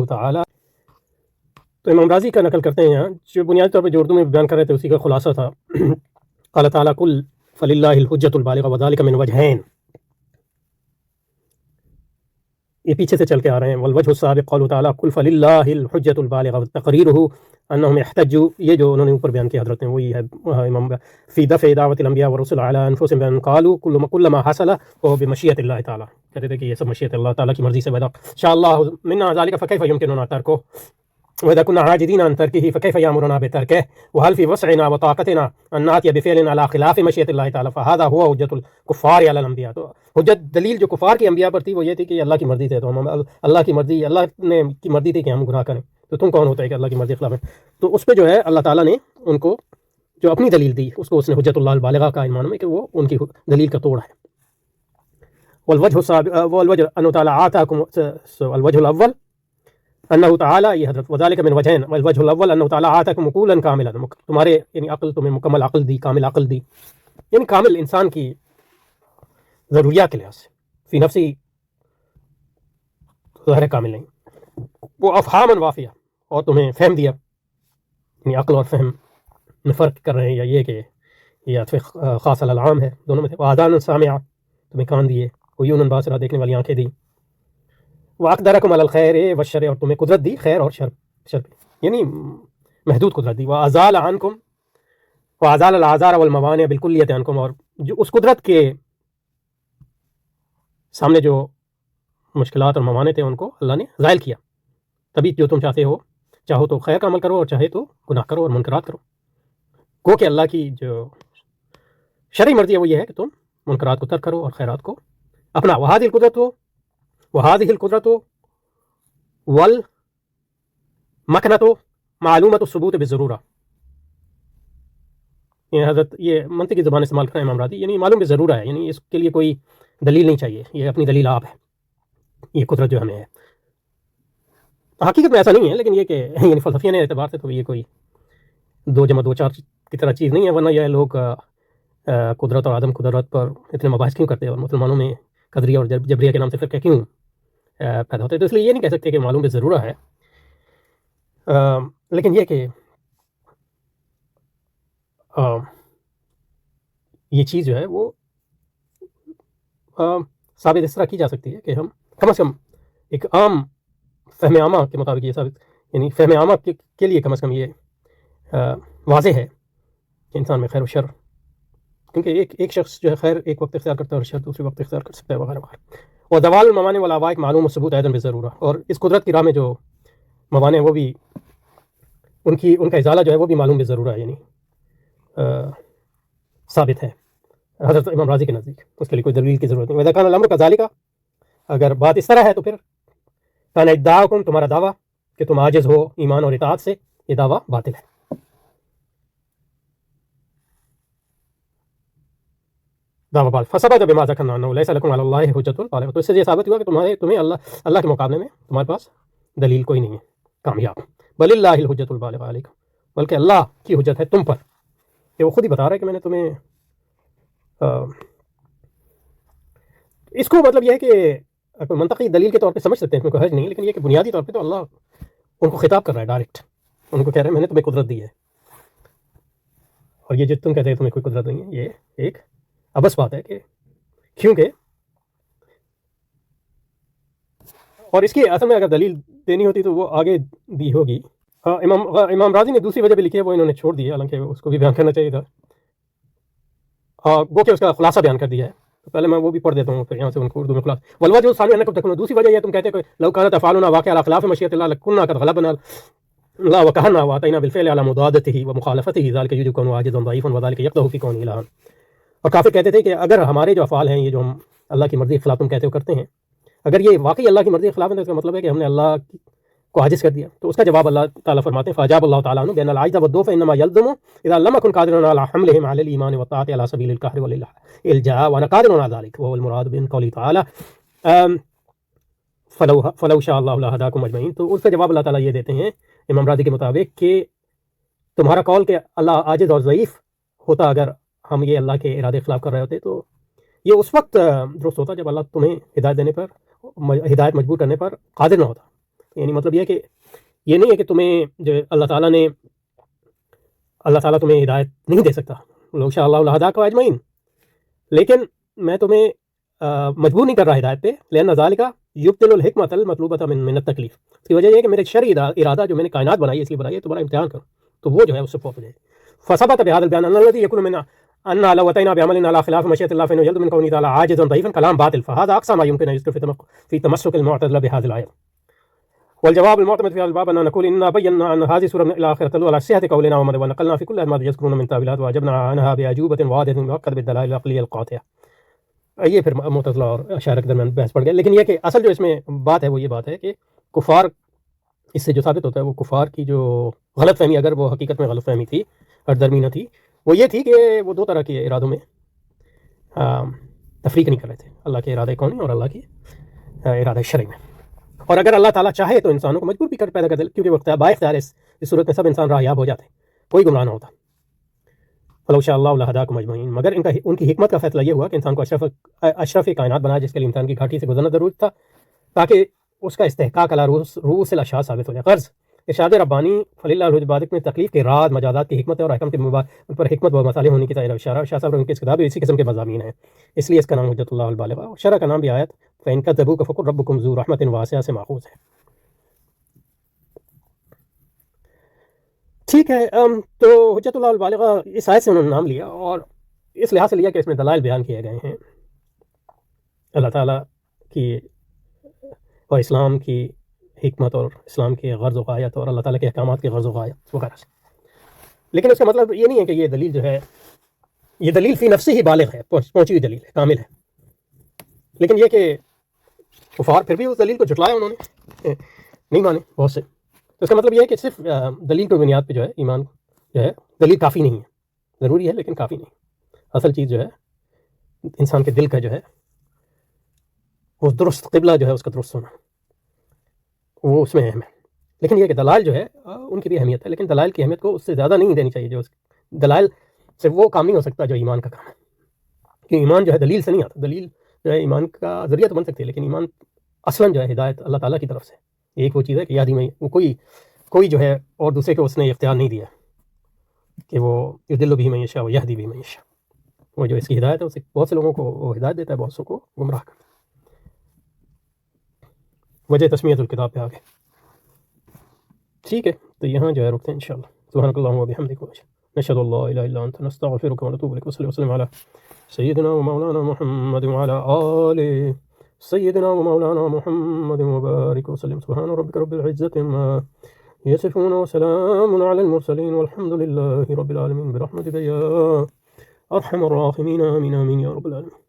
تعالی. تو امام راضی کا نقل کرتے ہیں یہاں، جو بنیادی طور پہ جو اردو میں بیان کر رہے تھے اسی کا خلاصہ تھا. قال تعالیٰ قل فللہ الحجۃ البالغہ وذلک من وجہین. یہ پیچھے سے چل کے آ رہے ہیں. والوجہ السابق قول تعالیٰ قل فللہ الحجۃ البالغہ تقریرہ انہم احتجوا. یہ جو انہوں نے اوپر بیان کیا حضرت نے وہی ہے امام فی دفع دعوت الانبیاء والرسل علی انفسهم بان قالوا کل ما حصل وهو بمشیۃ اللہ تعالیٰ. کہتے تھے کہ یہ سب مشیت اللہ تعالیٰ کی مرضی سے پیدا شاء اللہ منا ذلك فكيف يمكننا ترکه وإذا كنا عاجزين عن تركه فكيف يأمرنا بتركه وهل في وسعنا وطاقتنا أن نأتي بفعل على خلاف مشيئة الله تعالى فهذا هو حجة الكفار على الأنبياء. تو حجت دلیل جو کفار کے انبیاء پر تھی وہ یہ تھی کہ اللہ کی مرضی تھی، تو ہم اللہ کی مرضی، اللہ نے کی مرضی تھی کہ ہم گناہ کریں، تو تم کون ہوتا ہے کہ اللہ کی مرضی کے خلاف ہے؟ تو اس پہ جو ہے اللہ تعالیٰ نے ان کو جو اپنی دلیل دی اس کو اس نے حجت اللہ البالغہ کا ایمان میں کہ وہ ان کی دلیل کا توڑ ہے. والوجہ انہ تعالیٰ آتاکم الوجہ الاول انہ تعالیٰ، یہ حضرت وذالک من وجہین. والوجہ الاول انہ تعالیٰ آتاکم عقولا کاملا، تمہارے یعنی عقل، تمہیں مکمل عقل دی، کامل عقل دی، یعنی کامل انسان کی ضروریات کے لحاظ سے. فی نفسی ظاہر کامل نہیں، وہ افہاما وافیہ، اور تمہیں فہم دیا، یعنی عقل اور فہم میں فرق کر رہے ہیں، یا یہ کہ یہ عطف خاص علی العام ہے دونوں میں سے. وآذانا سامعہ، تمہیں کان دیے، وعیونا باصرہ، دیکھنے والی آنکھیں دی. وأقدرکم علی الخیر والشر، اور تمہیں قدرت دی خیر اور شر پہ، یعنی محدود قدرت دی. وأزال عنکم وأزال الآثار والموانع بالکلیۃ عنکم، اور جو اس قدرت کے سامنے جو مشکلات اور موانع تھے ان کو اللہ نے زائل کیا. تبھی جو تم چاہتے ہو، چاہو تو خیر کا عمل کرو اور چاہے تو گناہ کرو اور منکرات کرو. گو کہ اللہ کی جو شرعی مرضی ہے وہ یہ ہے کہ تم منکرات کو ترک کرو اور خیرات کو اپنا. وهذه القدرت والمکنۃ معلومۃ الثبوت بالضرورہ. یہ حضرت یہ منطقی زبان استعمال کریں امام راضی، یعنی معلوم بالضرورہ ہے، یعنی اس کے لیے کوئی دلیل نہیں چاہیے، یہ اپنی دلیل آپ ہے، یہ قدرت جو ہمیں ہے. حقیقت میں ایسا نہیں ہے، لیکن یہ کہ یعنی فلسفیانہ اعتبار سے تو یہ کوئی 2 + 2 = 4 کی طرح چیز نہیں ہے، ورنہ یہ لوگ قدرت اور عدم قدرت پر اتنے مباحث کیوں کرتے ہیں، اور مسلمانوں میں قدریہ اور جبریہ کے نام سے فرقے کیوں پیدا ہوتے ہیں. تو اس لیے یہ نہیں کہہ سکتے کہ معلوم بالضرورہ ہے، لیکن یہ کہ یہ چیز جو ہے وہ ثابت اس طرح کی جا سکتی ہے کہ ہم کم از کم ایک عام فہم عامہ کے مطابق یہ ثابت، یعنی فہم عامہ کے لیے کم از کم یہ واضح ہے کہ انسان میں خیر و شر، کیونکہ ایک شخص جو ہے خیر ایک وقت اختیار کرتا ہے اور شر دوسرے وقت اختیار کر سکتا ہے، وغیرہ وغیرہ. اور زوال الموانع والعوائق معلوم و ثبوت ایضا بالضرورہ، اور اس قدرت کی راہ میں جو موانع وہ بھی ان کا ازالہ جو ہے وہ بھی معلوم بالضرورہ ہے، یعنی ثابت ہے حضرت امام راضی کے نزدیک، اس کے لیے کوئی دلیل کی ضرورت نہیں. وَإِذَا كَانَ الْأَمْرُ كَذَلِكَ، اگر بات اس طرح ہے تو پھر كَانَ ادعاؤکم، تمہارا دعویٰ کہ تم عاجز ہو ایمان اور اطاعت سے، یہ دعویٰ باطل ہے. فثبت بما ذكرنا انه ليس لكم على الله حجة بالغة. تو اس سے یہ ثابت ہوا کہ تمہیں اللہ کے مقابلے میں تمہارے پاس دلیل کوئی نہیں ہے کامیاب. بل اللہ الحجۃ البالغہ علیکم، بلکہ اللہ کی حجت ہے تم پر. کہ وہ خود ہی بتا رہا ہے کہ میں نے تمہیں اس کو مطلب یہ ہے کہ منطقی دلیل کے طور پہ سمجھ سکتے ہیں، اس میں کوئی حرج نہیں، لیکن یہ کہ بنیادی طور پہ تو اللہ ان کو خطاب کر رہا ہے ڈائریکٹ، ان کو کہہ رہا ہے میں نے تمہیں قدرت دی ہے، اور یہ جو تم کہتے ہیں تمہیں کوئی قدرت نہیں ہے، یہ ایک ابس بات ہے کہ کیونکہ، اور اس کی اصل میں اگر دلیل دینی ہوتی تو وہ آگے دی ہوگی. امام راضی نے دوسری وجہ بھی لکھی ہے، وہ انہوں نے چھوڑ دی ہے، حالانکہ اس کو بھی بیان کرنا چاہیے تھا، وہ کہ اس کا خلاصہ بیان کر دیا ہے. تو پہلے میں وہ بھی پڑھ دیتا ہوں، پھر یہاں سے ان کو اردو میں خلاصہ. والوجہ الثانی انکم تکونون، دوسری وجہ یہ تم کہتے ہیں کہ لو کانت افعالنا واقعہ علی خلاف مشیۃ اللہ لکنا قد غلبنا لا وکہنا واتینا بالفعل علی مضادته ومخالفته ذلك يجب كون عاجزا ضعيفا وذلك يقتضي في كونه الها. اور کافر کہتے تھے کہ اگر ہمارے جو افعال ہیں، یہ جو ہم اللہ کی مرضی کے خلاف تم کہتے ہو کرتے ہیں، اگر یہ واقعی اللہ کی مرضی کے خلاف ہے تو اس کا مطلب ہے کہ ہم نے اللہ کو عاجز کر دیا. تو اس کا جواب اللہ تعالیٰ فرماتے ہیں فاجاب اللہ تعالیٰ عنہ بأن العجز والضعف انما يلزم اذا لم يكن قادرا على حملهم على الايمان والطاعه على سبيل القهر والالجاء وانا قادر على ذلك وهو المراد من قوله تعالى فلو شاء الله لهداكم اجمعين. تو اس کا جواب اللہ تعالیٰ یہ دیتے ہیں امام راضی کے مطابق کہ تمہارا قول کہ اللہ عاجز اور ضعیف ہوتا اگر ہم یہ اللہ کے ارادے خلاف کر رہے ہوتے تو یہ اس وقت درست ہوتا جب اللہ تمہیں ہدایت دینے پر، ہدایت مجبور کرنے پر قادر نہ ہوتا. یعنی مطلب یہ ہے کہ یہ نہیں ہے کہ تمہیں جو اللہ تعالیٰ تمہیں ہدایت نہیں دے سکتا، لو شاء اللہ لہداکم اجمعین، لیکن میں تمہیں مجبور نہیں کر رہا ہدایت پہ، لأن ذالک یبطل الحکمۃ المطلوبۃ من التکلیف، اس کی وجہ یہ ہے کہ میرے شرعی ارادہ جو میں نے کائنات بنائی ہے اس لیے بنائی ہے تمہارا امتحان کروں، تو وہ جو ہے اس سے فوت ہو جائے۔ فثبت بهذا البيان ان الذي يكون منا ان لو اتينا بعمل على خلاف مشيئة الله فانه يلزم من كونه تعالى عاجزا ضعيفا كلام باطل، فهذا اقصى ما يمكن ان يذكر في تمسك المعتزلة بهذه الآية. والجواب المعتمد في هذا الباب أننا نقول إننا بينا أن هذه سورة إلى آخرة تدل على صحة قولنا ونقلنا في كل ما يذكرون من تاويلات وأجبنا عنها بأجوبة واضحة مؤكدة بالدلائل العقلية القاطعة۔ یہ پھر معتزلہ اور اشاعرہ کے درمیان بحث پڑ گیا، لیکن یہ کہ اصل جو اس میں بات ہے وہ یہ بات ہے کہ کفار، اس سے جو ثابت ہوتا ہے وہ کفار کی جو غلط فہمی، اگر وہ حقیقت میں غلط فہمی تھی اور درمی نہ تھی، وہ یہ تھی کہ وہ دو طرح کے ارادوں میں تفریق نہیں کر رہے تھے، اللہ کے ارادے کونی اور اللہ کی ارادہ شرعی میں۔ اور اگر اللہ تعالیٰ چاہے تو انسانوں کو مجبور بھی پیدا کر دے، کیونکہ وہ با اختیار اس صورت میں سب انسان راہیاب ہو جاتے ہیں، کوئی گمراہ نہ ہوتا۔ فلو شاء اللہ لہداکم اجمعین، مگر ان کی حکمت کا فیصلہ یہ ہوا کہ انسان کو اشرف کائنات بنایا، جس کے لیے انسان کی گھاٹی سے گزرنا ضروری تھا تاکہ اس کا استحقاق علی رؤوس الاشیاء ثابت ہو جائے۔ غرض ارشاد ربانی فللہ العبادت میں تکلیف کے راز، مجازات کی حکمت ہے اور احکام کے ان پر حکمت و مصالح ہونے کی طرف اشارہ، شاہ صاحب ان کی اس کتاب اسی قسم کے مضامین ہیں، اس لیے اس کا نام حجت اللہ البالغہ، اور شرح کا نام بھی آیت فإن كذبوك فقل ربكم ذو رحمت واسعہ سے ماخوذ ہے۔ ٹھیک ہے، تو حجت اللہ البالغہ اس آیت سے انہوں نے نام لیا، اور اس لحاظ سے لیا کہ اس میں دلائل بیان کیے گئے ہیں اللہ تعالیٰ کی اور اسلام کی حکمت اور اسلام کی غرض و غایت اور اللہ تعالیٰ کے احکامات کی غرض و غایت وغیرہ سے۔ لیکن اس کا مطلب یہ نہیں ہے کہ یہ دلیل جو ہے، یہ دلیل فی نفسی ہی بالغ ہے، پہنچی ہوئی دلیل ہے، کامل ہے، لیکن یہ کہ کفار پھر بھی اس دلیل کو جھٹلایا، انہوں نے نہیں مانے بہت سے، تو اس کا مطلب یہ ہے کہ صرف دلیل کی بنیاد پہ جو ہے ایمان جو ہے، دلیل کافی نہیں ہے، ضروری ہے لیکن کافی نہیں، اصل چیز جو ہے انسان کے دل کا جو ہے وہ درست قبلہ جو ہے اس کا درست ہونا، وہ اس میں اہم ہے۔ لیکن یہ کہ دلائل جو ہے ان کی بھی اہمیت ہے، لیکن دلائل کی اہمیت کو اس سے زیادہ نہیں دینی چاہیے، جو دلائل سے وہ کام نہیں ہو سکتا جو ایمان کا کام ہے، کہ ایمان جو ہے دلیل سے نہیں آتا، دلیل جو ہے ایمان کا ذریعہ تو بن سکتی ہے، لیکن ایمان اصلاً جو ہے ہدایت اللہ تعالیٰ کی طرف سے، ایک وہ چیز ہے کہ یادی میں کوئی جو ہے اور دوسرے کو اس نے اختیار نہیں دیا کہ وہ یضل بہ من یشاء ویہدی بہ من یشاء، وہ جو اس کی ہدایت ہے اسے بہت سے لوگوں کو وہ ہدایت دیتا ہے، بہت سو کو گمراہ کرتا ہے۔ وجہ تسمیت الکتاب پہ آگے، ٹھیک ہے، تو یہاں جو ہے رکتے ہیں انشاءاللہ۔ سبحانک اللہم و بحمدک نشہد ان لا الہ الا انت نستغفرک ونتوب الیک، وصلی وسلم علی سیدنا و مولانا محمد وعلی آل سیدنا و مولانا محمد وبارک وسلم۔ سبحان ربک رب العزة عما یصفون وسلام علی المرسلین والحمد للہ رب العالمین، برحمتک یا ارحم الراحمین، آمین آمین یا رب العالمین۔